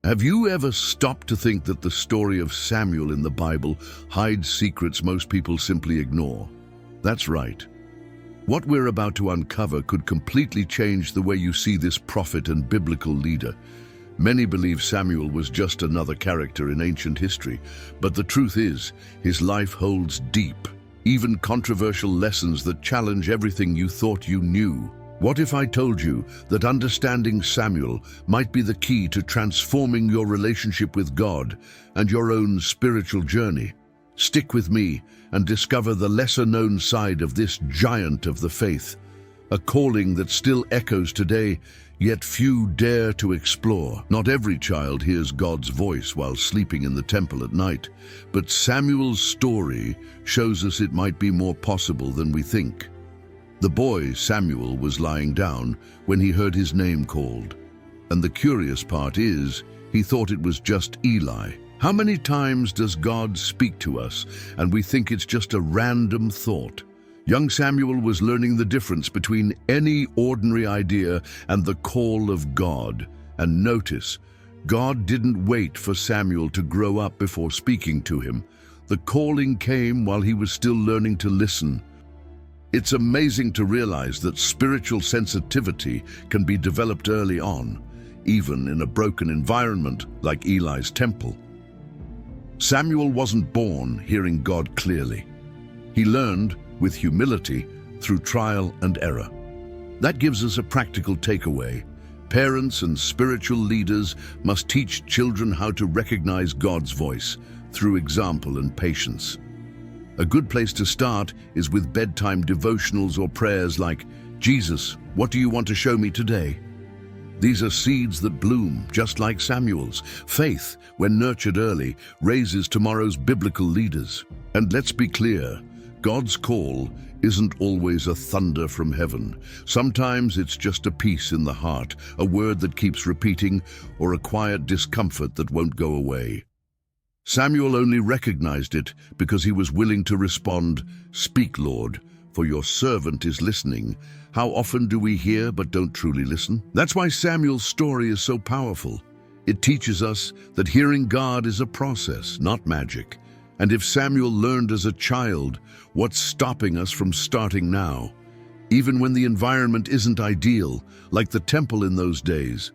Have you ever stopped to think that the story of Samuel in the Bible hides secrets most people simply ignore? That's right. What we're about to uncover could completely change the way you see this prophet and biblical leader. Many believe Samuel was just another character in ancient history, but the truth is, his life holds deep, even controversial lessons that challenge everything you thought you knew. What if I told you that understanding Samuel might be the key to transforming your relationship with God and your own spiritual journey? Stick with me and discover the lesser-known side of this giant of the faith, a calling that still echoes today, yet few dare to explore. Not every child hears God's voice while sleeping in the temple at night, but Samuel's story shows us it might be more possible than we think. The boy, Samuel, was lying down when he heard his name called. And the curious part is, he thought it was just Eli. How many times does God speak to us and we think it's just a random thought? Young Samuel was learning the difference between any ordinary idea and the call of God. And notice, God didn't wait for Samuel to grow up before speaking to him. The calling came while he was still learning to listen. It's amazing to realize that spiritual sensitivity can be developed early on, even in a broken environment like Eli's temple. Samuel wasn't born hearing God clearly. He learned with humility through trial and error. That gives us a practical takeaway. Parents and spiritual leaders must teach children how to recognize God's voice through example and patience. A good place to start is with bedtime devotionals or prayers like, "Jesus, what do you want to show me today?" These are seeds that bloom, just like Samuel's. Faith, when nurtured early, raises tomorrow's biblical leaders. And let's be clear, God's call isn't always a thunder from heaven. Sometimes it's just a peace in the heart, a word that keeps repeating, or a quiet discomfort that won't go away. Samuel only recognized it because he was willing to respond, "Speak, Lord, for your servant is listening." How often do we hear but don't truly listen? That's why Samuel's story is so powerful. It teaches us that hearing God is a process, not magic. And if Samuel learned as a child, what's stopping us from starting now? Even when the environment isn't ideal, like the temple in those days,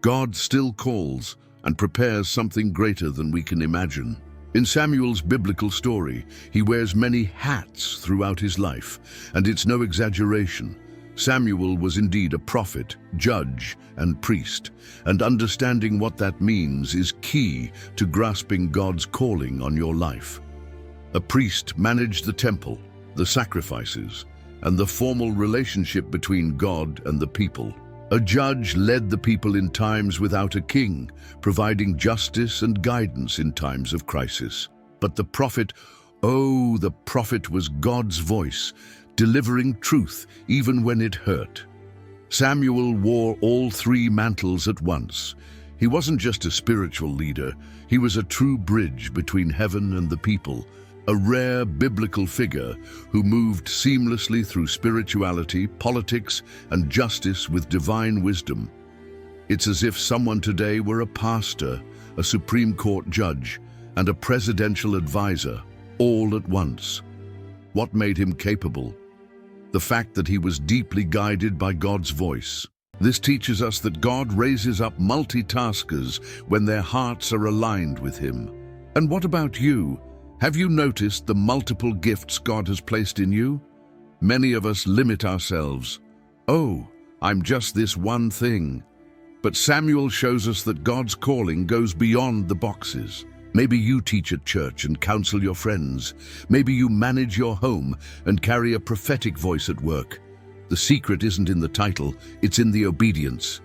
God still calls and prepares something greater than we can imagine. In Samuel's biblical story, he wears many hats throughout his life, and it's no exaggeration. Samuel was indeed a prophet, judge, and priest, and understanding what that means is key to grasping God's calling on your life. A priest managed the temple, the sacrifices, and the formal relationship between God and the people. A judge led the people in times without a king, providing justice and guidance in times of crisis. But the prophet was God's voice, delivering truth even when it hurt. Samuel wore all three mantles at once. He wasn't just a spiritual leader, he was a true bridge between heaven and the people, a rare biblical figure who moved seamlessly through spirituality, politics, and justice with divine wisdom. It's as if someone today were a pastor, a Supreme Court judge, and a presidential advisor, all at once. What made him capable? The fact that he was deeply guided by God's voice. This teaches us that God raises up multitaskers when their hearts are aligned with Him. And what about you? Have you noticed the multiple gifts God has placed in you? Many of us limit ourselves. "Oh, I'm just this one thing." But Samuel shows us that God's calling goes beyond the boxes. Maybe you teach at church and counsel your friends. Maybe you manage your home and carry a prophetic voice at work. The secret isn't in the title, it's in the obedience.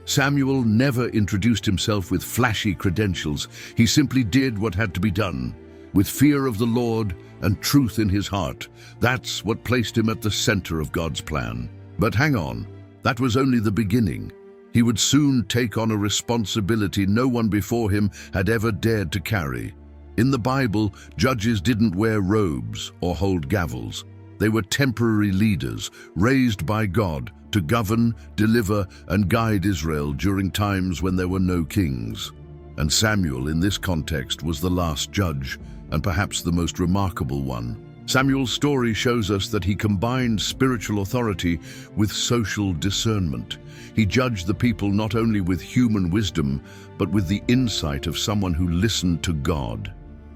Samuel never introduced himself with flashy credentials. He simply did what had to be done, with fear of the Lord and truth in his heart. That's what placed him at the center of God's plan. But hang on, that was only the beginning. He would soon take on a responsibility no one before him had ever dared to carry. In the Bible, judges didn't wear robes or hold gavels. They were temporary leaders, raised by God to govern, deliver, and guide Israel during times when there were no kings. And Samuel, in this context, was the last judge, and perhaps the most remarkable one. Samuel's story shows us that he combined spiritual authority with social discernment. He judged the people not only with human wisdom, but with the insight of someone who listened to God.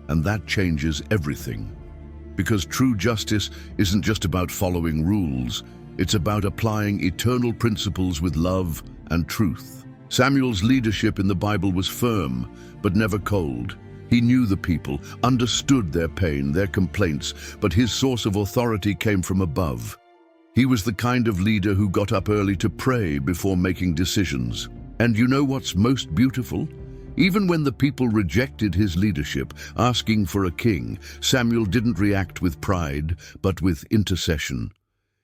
And that changes everything. Because true justice isn't just about following rules, it's about applying eternal principles with love and truth. Samuel's leadership in the Bible was firm, but never cold. He knew the people, understood their pain, their complaints, but his source of authority came from above. He was the kind of leader who got up early to pray before making decisions. And you know what's most beautiful? Even when the people rejected his leadership, asking for a king, Samuel didn't react with pride, but with intercession.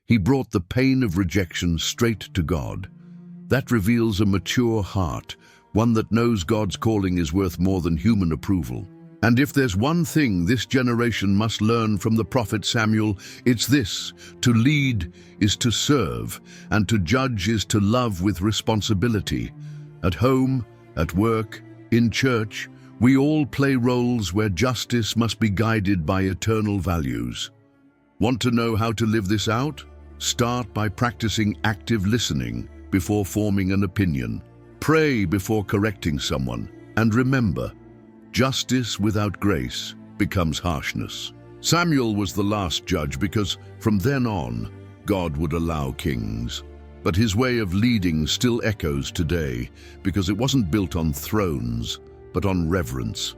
He brought the pain of rejection straight to God. That reveals a mature heart, one that knows God's calling is worth more than human approval. And if there's one thing this generation must learn from the prophet Samuel, it's this: to lead is to serve, and to judge is to love with responsibility. At home, at work, in church, we all play roles where justice must be guided by eternal values. Want to know how to live this out? Start by practicing active listening before forming an opinion. Pray before correcting someone. And remember, justice without grace becomes harshness. Samuel was the last judge because from then on, God would allow kings. But his way of leading still echoes today because it wasn't built on thrones, but on reverence.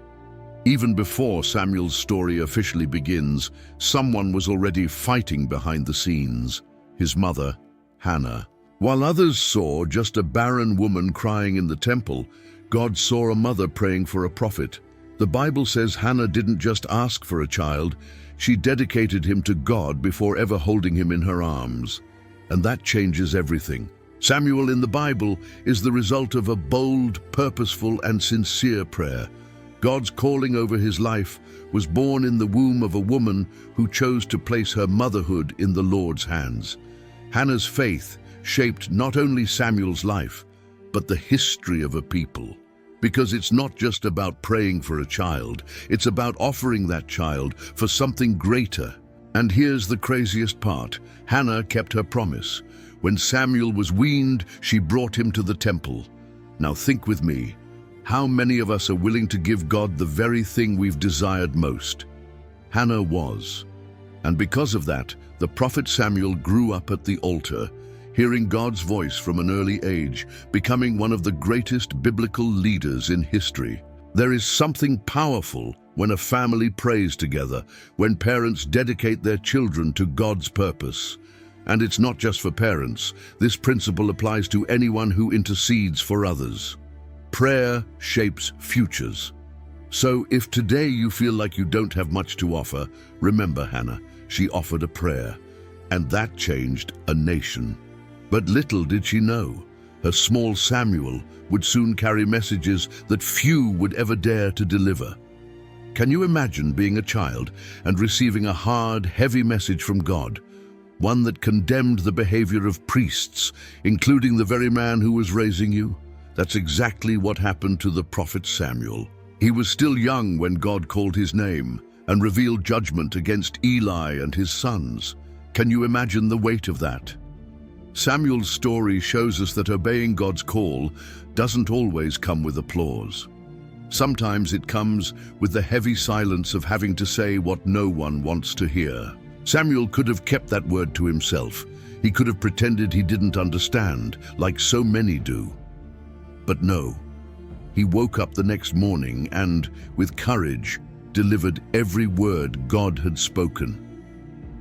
Even before Samuel's story officially begins, someone was already fighting behind the scenes: his mother, Hannah. While others saw just a barren woman crying in the temple, God saw a mother praying for a prophet. The Bible says Hannah didn't just ask for a child, she dedicated him to God before ever holding him in her arms. And that changes everything. Samuel in the Bible is the result of a bold, purposeful, and sincere prayer. God's calling over his life was born in the womb of a woman who chose to place her motherhood in the Lord's hands. Hannah's faith shaped not only Samuel's life, but the history of a people. Because it's not just about praying for a child, it's about offering that child for something greater. And here's the craziest part: Hannah kept her promise. When Samuel was weaned, she brought him to the temple. Now think with me, how many of us are willing to give God the very thing we've desired most? Hannah was. And because of that, the prophet Samuel grew up at the altar, hearing God's voice from an early age, becoming one of the greatest biblical leaders in history. There is something powerful when a family prays together, when parents dedicate their children to God's purpose. And it's not just for parents. This principle applies to anyone who intercedes for others. Prayer shapes futures. So if today you feel like you don't have much to offer, remember Hannah. She offered a prayer, and that changed a nation. But little did she know, her small Samuel would soon carry messages that few would ever dare to deliver. Can you imagine being a child and receiving a hard, heavy message from God? One that condemned the behavior of priests, including the very man who was raising you? That's exactly what happened to the prophet Samuel. He was still young when God called his name and revealed judgment against Eli and his sons. Can you imagine the weight of that? Samuel's story shows us that obeying God's call doesn't always come with applause. Sometimes it comes with the heavy silence of having to say what no one wants to hear. Samuel could have kept that word to himself. He could have pretended he didn't understand, like so many do. But no, he woke up the next morning and, with courage, delivered every word God had spoken.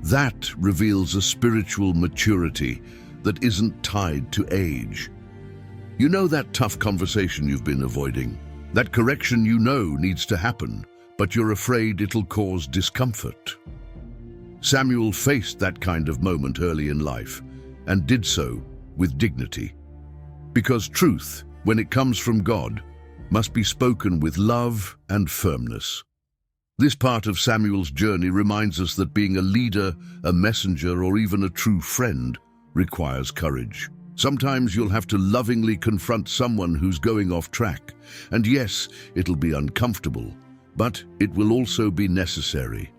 That reveals a spiritual maturity that isn't tied to age. You know that tough conversation you've been avoiding? That correction you know needs to happen, but you're afraid it'll cause discomfort. Samuel faced that kind of moment early in life, and did so with dignity. Because truth, when it comes from God, must be spoken with love and firmness. This part of Samuel's journey reminds us that being a leader, a messenger, or even a true friend requires courage. Sometimes you'll have to lovingly confront someone who's going off track. And yes, it'll be uncomfortable, but it will also be necessary.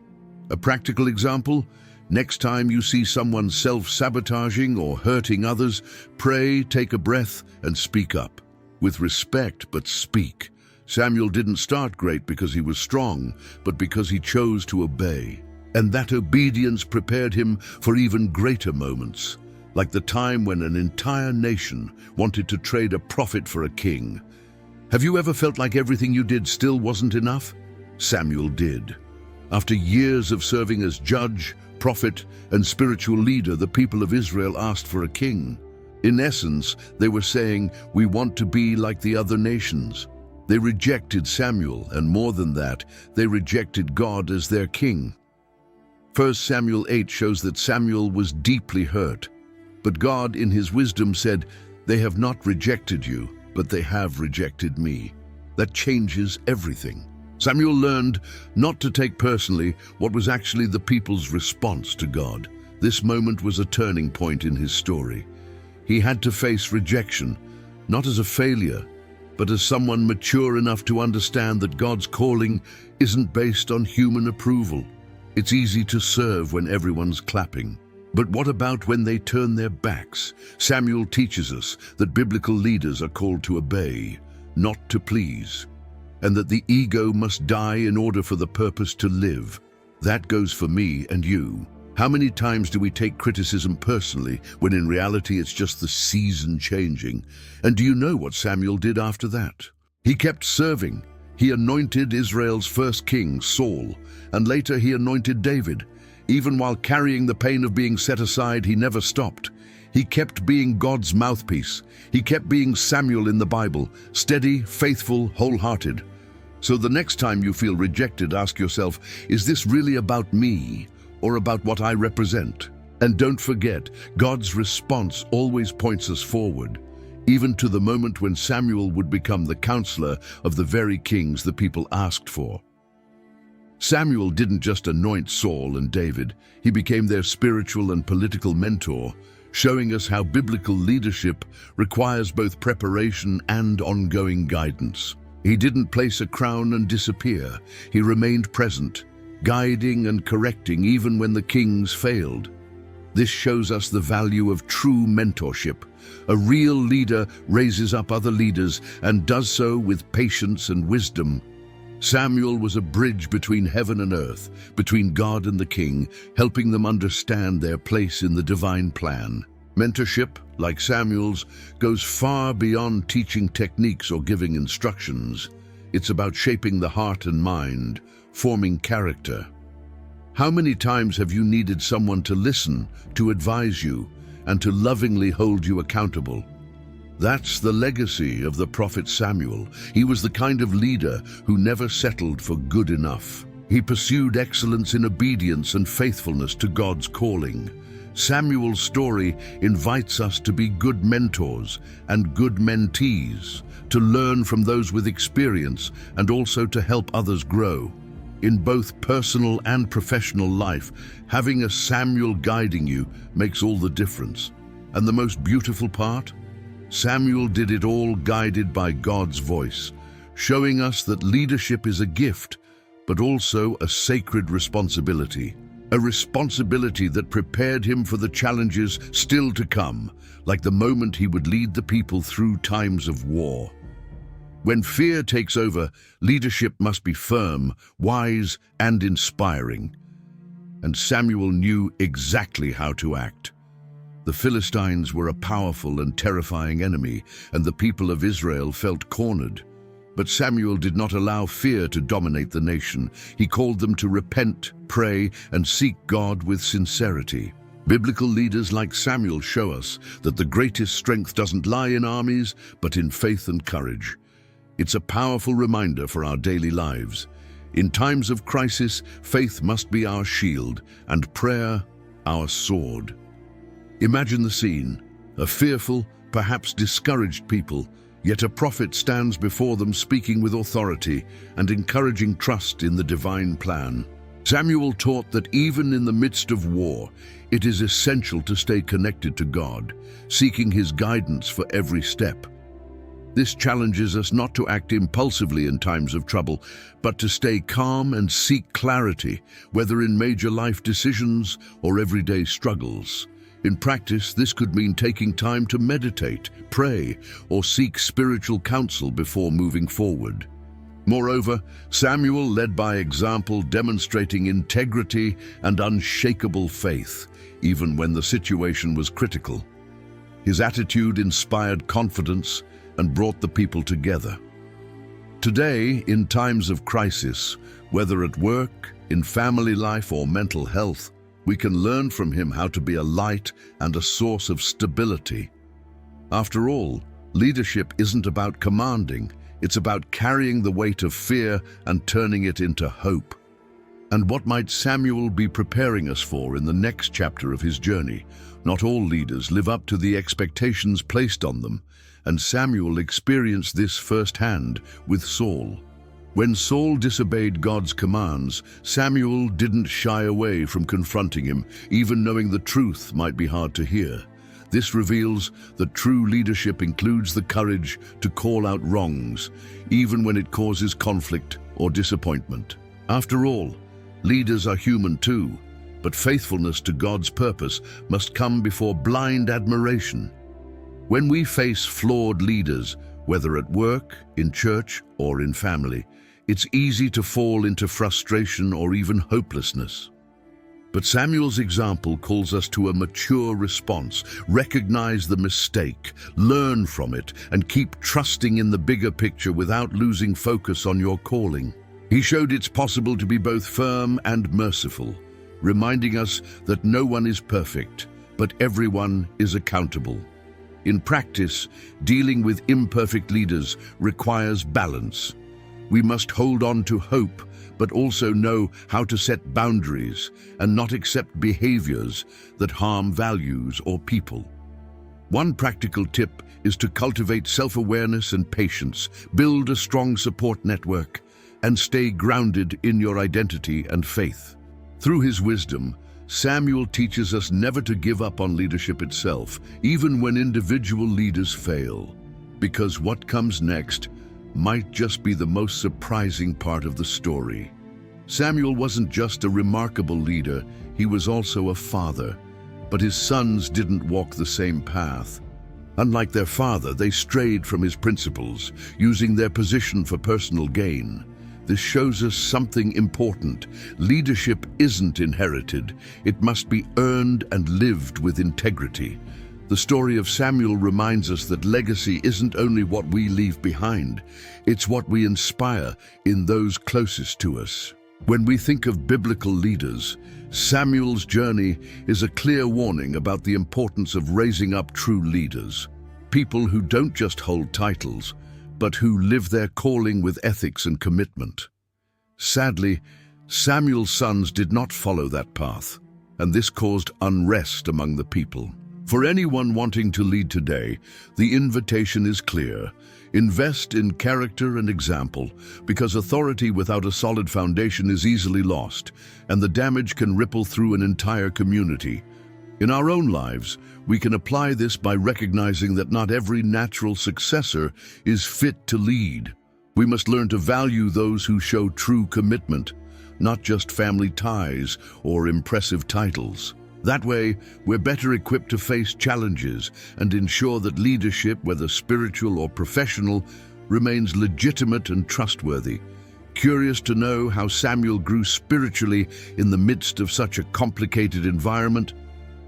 A practical example: next time you see someone self-sabotaging or hurting others, pray, take a breath, and speak up. With respect, but speak. Samuel didn't start great because he was strong, but because he chose to obey. And that obedience prepared him for even greater moments, like the time when an entire nation wanted to trade a prophet for a king. Have you ever felt like everything you did still wasn't enough? Samuel did. After years of serving as judge, prophet, and spiritual leader, the people of Israel asked for a king. In essence, they were saying, "We want to be like the other nations." They rejected Samuel, and more than that, they rejected God as their king. 1 Samuel 8 shows that Samuel was deeply hurt. But God, in his wisdom, said, "They have not rejected you, but they have rejected me." That changes everything. Samuel learned not to take personally what was actually the people's response to God. This moment was a turning point in his story. He had to face rejection, not as a failure, but as someone mature enough to understand that God's calling isn't based on human approval. It's easy to serve when everyone's clapping. But what about when they turn their backs? Samuel teaches us that biblical leaders are called to obey, not to please, and that the ego must die in order for the purpose to live. That goes for me and you. How many times do we take criticism personally when in reality it's just the season changing? And do you know what Samuel did after that? He kept serving. He anointed Israel's first king, Saul, and later he anointed David. Even while carrying the pain of being set aside, he never stopped. He kept being God's mouthpiece. He kept being Samuel in the Bible, steady, faithful, wholehearted. So the next time you feel rejected, ask yourself, is this really about me or about what I represent? And don't forget, God's response always points us forward, even to the moment when Samuel would become the counselor of the very kings the people asked for. Samuel didn't just anoint Saul and David, he became their spiritual and political mentor, showing us how biblical leadership requires both preparation and ongoing guidance. He didn't place a crown and disappear. He remained present, guiding and correcting even when the kings failed. This shows us the value of true mentorship. A real leader raises up other leaders and does so with patience and wisdom. Samuel was a bridge between heaven and earth, between God and the king, helping them understand their place in the divine plan. Mentorship, like Samuel's, goes far beyond teaching techniques or giving instructions. It's about shaping the heart and mind, forming character. How many times have you needed someone to listen, to advise you, and to lovingly hold you accountable? That's the legacy of the prophet Samuel. He was the kind of leader who never settled for good enough. He pursued excellence in obedience and faithfulness to God's calling. Samuel's story invites us to be good mentors and good mentees, to learn from those with experience and also to help others grow. In both personal and professional life, having a Samuel guiding you makes all the difference. And the most beautiful part? Samuel did it all guided by God's voice, showing us that leadership is a gift, but also a sacred responsibility. A responsibility that prepared him for the challenges still to come, like the moment he would lead the people through times of war. When fear takes over, leadership must be firm, wise, and inspiring. And Samuel knew exactly how to act. The Philistines were a powerful and terrifying enemy, and the people of Israel felt cornered. But Samuel did not allow fear to dominate the nation. He called them to repent, pray, and seek God with sincerity. Biblical leaders like Samuel show us that the greatest strength doesn't lie in armies, but in faith and courage. It's a powerful reminder for our daily lives. In times of crisis, faith must be our shield, and prayer our sword. Imagine the scene: a fearful, perhaps discouraged people, yet a prophet stands before them speaking with authority and encouraging trust in the divine plan. Samuel taught that even in the midst of war, it is essential to stay connected to God, seeking His guidance for every step. This challenges us not to act impulsively in times of trouble, but to stay calm and seek clarity, whether in major life decisions or everyday struggles. In practice, this could mean taking time to meditate, pray, or seek spiritual counsel before moving forward. Moreover, Samuel led by example, demonstrating integrity and unshakable faith, even when the situation was critical. His attitude inspired confidence and brought the people together. Today, in times of crisis, whether at work, in family life, or mental health, we can learn from him how to be a light and a source of stability. After all, leadership isn't about commanding, it's about carrying the weight of fear and turning it into hope. And what might Samuel be preparing us for in the next chapter of his journey? Not all leaders live up to the expectations placed on them, and Samuel experienced this firsthand with Saul. When Saul disobeyed God's commands, Samuel didn't shy away from confronting him, even knowing the truth might be hard to hear. This reveals that true leadership includes the courage to call out wrongs, even when it causes conflict or disappointment. After all, leaders are human too, but faithfulness to God's purpose must come before blind admiration. When we face flawed leaders, whether at work, in church, or in family, it's easy to fall into frustration or even hopelessness. But Samuel's example calls us to a mature response. Recognize the mistake, learn from it, and keep trusting in the bigger picture without losing focus on your calling. He showed it's possible to be both firm and merciful, reminding us that no one is perfect, but everyone is accountable. In practice, dealing with imperfect leaders requires balance. We must hold on to hope, but also know how to set boundaries and not accept behaviors that harm values or people. One practical tip is to cultivate self-awareness and patience, build a strong support network, and stay grounded in your identity and faith. Through his wisdom, Samuel teaches us never to give up on leadership itself, even when individual leaders fail, because what comes next might just be the most surprising part of the story. Samuel wasn't just a remarkable leader, he was also a father, but his sons didn't walk the same path. Unlike their father, they strayed from his principles, using their position for personal gain. This shows us something important. Leadership isn't inherited. It must be earned and lived with integrity. The story of Samuel reminds us that legacy isn't only what we leave behind, it's what we inspire in those closest to us. When we think of biblical leaders, Samuel's journey is a clear warning about the importance of raising up true leaders. People who don't just hold titles, but who live their calling with ethics and commitment. Sadly, Samuel's sons did not follow that path, and this caused unrest among the people. For anyone wanting to lead today, the invitation is clear. Invest in character and example, because authority without a solid foundation is easily lost, and the damage can ripple through an entire community. In our own lives, we can apply this by recognizing that not every natural successor is fit to lead. We must learn to value those who show true commitment, not just family ties or impressive titles. That way, we're better equipped to face challenges and ensure that leadership, whether spiritual or professional, remains legitimate and trustworthy. Curious to know how Samuel grew spiritually in the midst of such a complicated environment?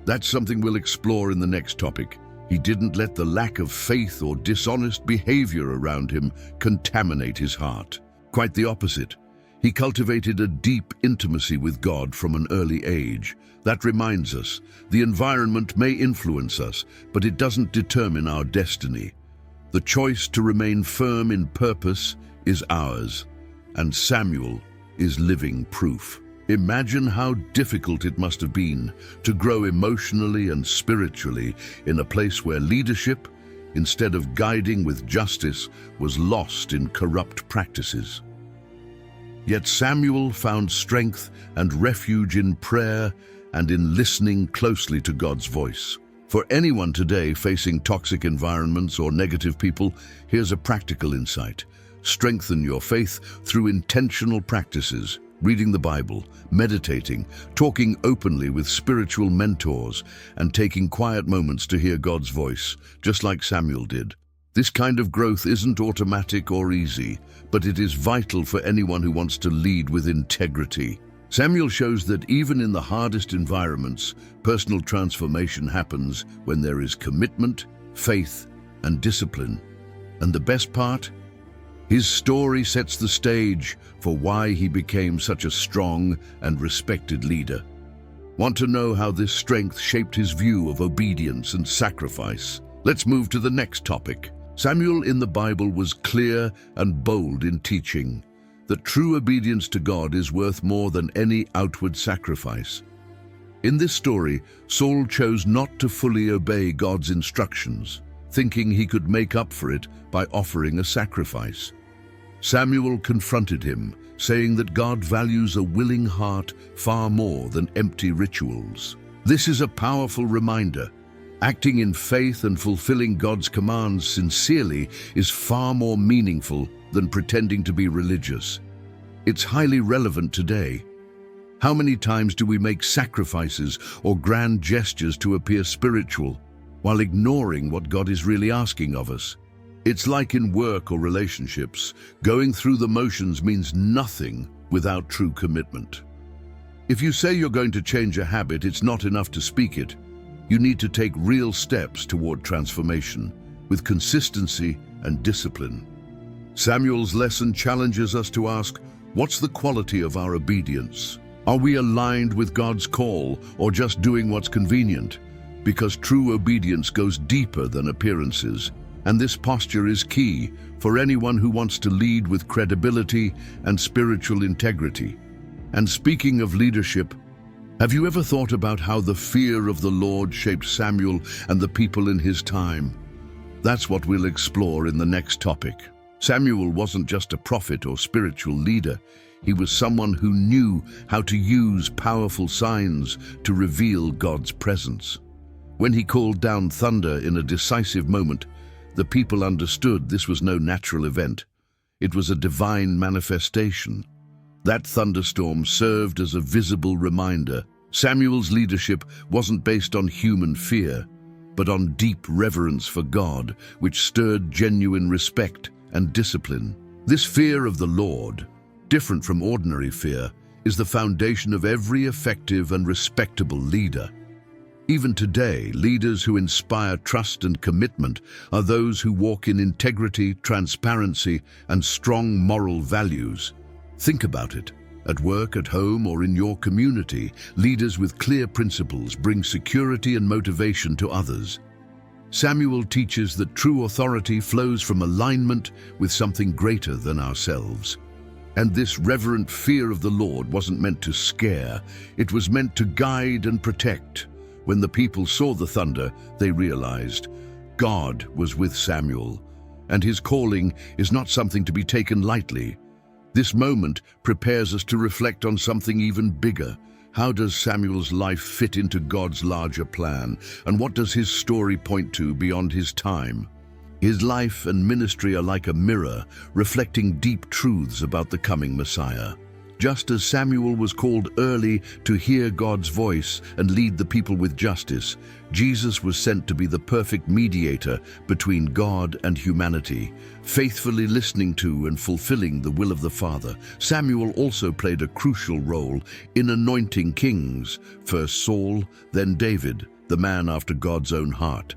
That's something we'll explore in the next topic. He didn't let the lack of faith or dishonest behavior around him contaminate his heart. Quite the opposite. He cultivated a deep intimacy with God from an early age. That reminds us, the environment may influence us, but it doesn't determine our destiny. The choice to remain firm in purpose is ours, and Samuel is living proof. Imagine how difficult it must have been to grow emotionally and spiritually in a place where leadership, instead of guiding with justice, was lost in corrupt practices. Yet Samuel found strength and refuge in prayer and in listening closely to God's voice. For anyone today facing toxic environments or negative people, here's a practical insight. Strengthen your faith through intentional practices, reading the Bible, meditating, talking openly with spiritual mentors, and taking quiet moments to hear God's voice, just like Samuel did. This kind of growth isn't automatic or easy, but it is vital for anyone who wants to lead with integrity. Samuel shows that even in the hardest environments, personal transformation happens when there is commitment, faith, and discipline. And the best part? His story sets the stage for why he became such a strong and respected leader. Want to know how this strength shaped his view of obedience and sacrifice? Let's move to the next topic. Samuel in the Bible was clear and bold in teaching that true obedience to God is worth more than any outward sacrifice. In this story, Saul chose not to fully obey God's instructions, thinking he could make up for it by offering a sacrifice. Samuel confronted him, saying that God values a willing heart far more than empty rituals. This is a powerful reminder. Acting in faith and fulfilling God's commands sincerely is far more meaningful than pretending to be religious. It's highly relevant today. How many times do we make sacrifices or grand gestures to appear spiritual, while ignoring what God is really asking of us? It's like in work or relationships, going through the motions means nothing without true commitment. If you say you're going to change a habit, it's not enough to speak it. You need to take real steps toward transformation, with consistency and discipline. Samuel's lesson challenges us to ask, what's the quality of our obedience? Are we aligned with God's call or just doing what's convenient? Because true obedience goes deeper than appearances, and this posture is key for anyone who wants to lead with credibility and spiritual integrity. And speaking of leadership, have you ever thought about how the fear of the Lord shaped Samuel and the people in his time? That's what we'll explore in the next topic. Samuel wasn't just a prophet or spiritual leader. He was someone who knew how to use powerful signs to reveal God's presence. When he called down thunder in a decisive moment, the people understood this was no natural event. It was a divine manifestation. That thunderstorm served as a visible reminder. Samuel's leadership wasn't based on human fear, but on deep reverence for God, which stirred genuine respect and discipline. This fear of the Lord, different from ordinary fear, is the foundation of every effective and respectable leader. Even today, leaders who inspire trust and commitment are those who walk in integrity, transparency, and strong moral values. Think about it. At work, at home, or in your community, leaders with clear principles bring security and motivation to others. Samuel teaches that true authority flows from alignment with something greater than ourselves. And this reverent fear of the Lord wasn't meant to scare, it was meant to guide and protect. When the people saw the thunder, they realized God was with Samuel, and his calling is not something to be taken lightly. This moment prepares us to reflect on something even bigger. How does Samuel's life fit into God's larger plan, and what does his story point to beyond his time? His life and ministry are like a mirror, reflecting deep truths about the coming Messiah. Just as Samuel was called early to hear God's voice and lead the people with justice, Jesus was sent to be the perfect mediator between God and humanity, faithfully listening to and fulfilling the will of the Father. Samuel also played a crucial role in anointing kings, first Saul, then David, the man after God's own heart.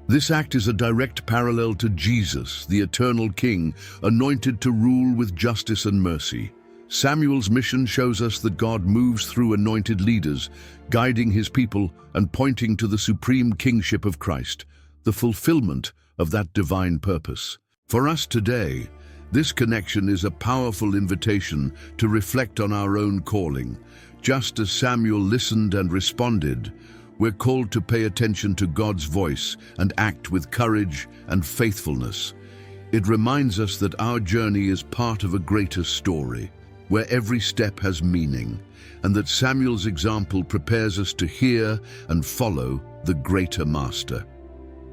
This act is a direct parallel to Jesus, the eternal King, anointed to rule with justice and mercy. Samuel's mission shows us that God moves through anointed leaders, guiding his people and pointing to the supreme kingship of Christ, the fulfillment of that divine purpose. For us today, this connection is a powerful invitation to reflect on our own calling. Just as Samuel listened and responded, we're called to pay attention to God's voice and act with courage and faithfulness. It reminds us that our journey is part of a greater story. where every step has meaning, and that Samuel's example prepares us to hear and follow the greater master.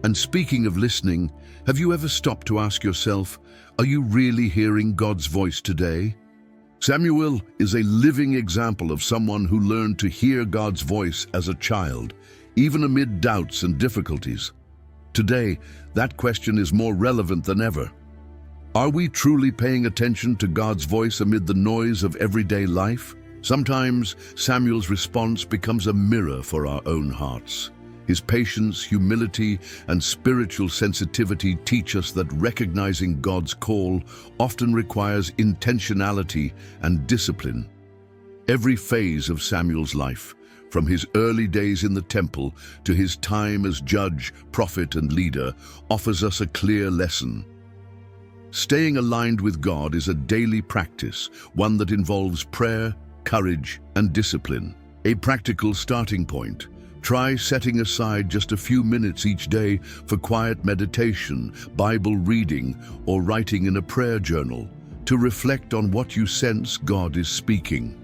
And speaking of listening, have you ever stopped to ask yourself, are you really hearing God's voice today? Samuel is a living example of someone who learned to hear God's voice as a child, even amid doubts and difficulties. Today, that question is more relevant than ever. Are we truly paying attention to God's voice amid the noise of everyday life? Sometimes Samuel's response becomes a mirror for our own hearts. His patience, humility, and spiritual sensitivity teach us that recognizing God's call often requires intentionality and discipline. Every phase of Samuel's life, from his early days in the temple to his time as judge, prophet, and leader, offers us a clear lesson. Staying aligned with God is a daily practice, one that involves prayer, courage, and discipline. A practical starting point: try setting aside just a few minutes each day for quiet meditation, Bible reading, or writing in a prayer journal to reflect on what you sense God is speaking.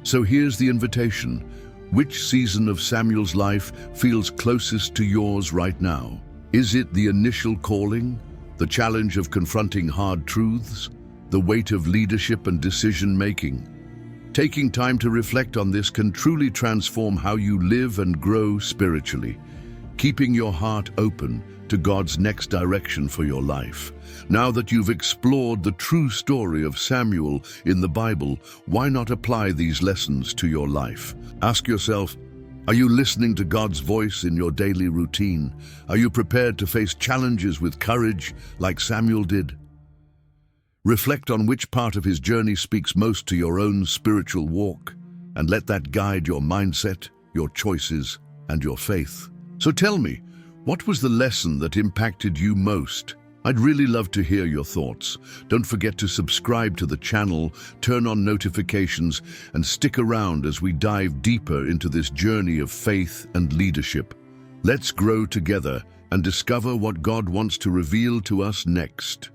So here's the invitation. Which season of Samuel's life feels closest to yours right now? Is it the initial calling, the challenge of confronting hard truths, the weight of leadership and decision-making? Taking time to reflect on this can truly transform how you live and grow spiritually, keeping your heart open to God's next direction for your life. Now that you've explored the true story of Samuel in the Bible, why not apply these lessons to your life? Ask yourself, are you listening to God's voice in your daily routine? Are you prepared to face challenges with courage like Samuel did? Reflect on which part of his journey speaks most to your own spiritual walk, and let that guide your mindset, your choices, and your faith. So tell me, what was the lesson that impacted you most? I'd really love to hear your thoughts. Don't forget to subscribe to the channel, turn on notifications, and stick around as we dive deeper into this journey of faith and leadership. Let's grow together and discover what God wants to reveal to us next.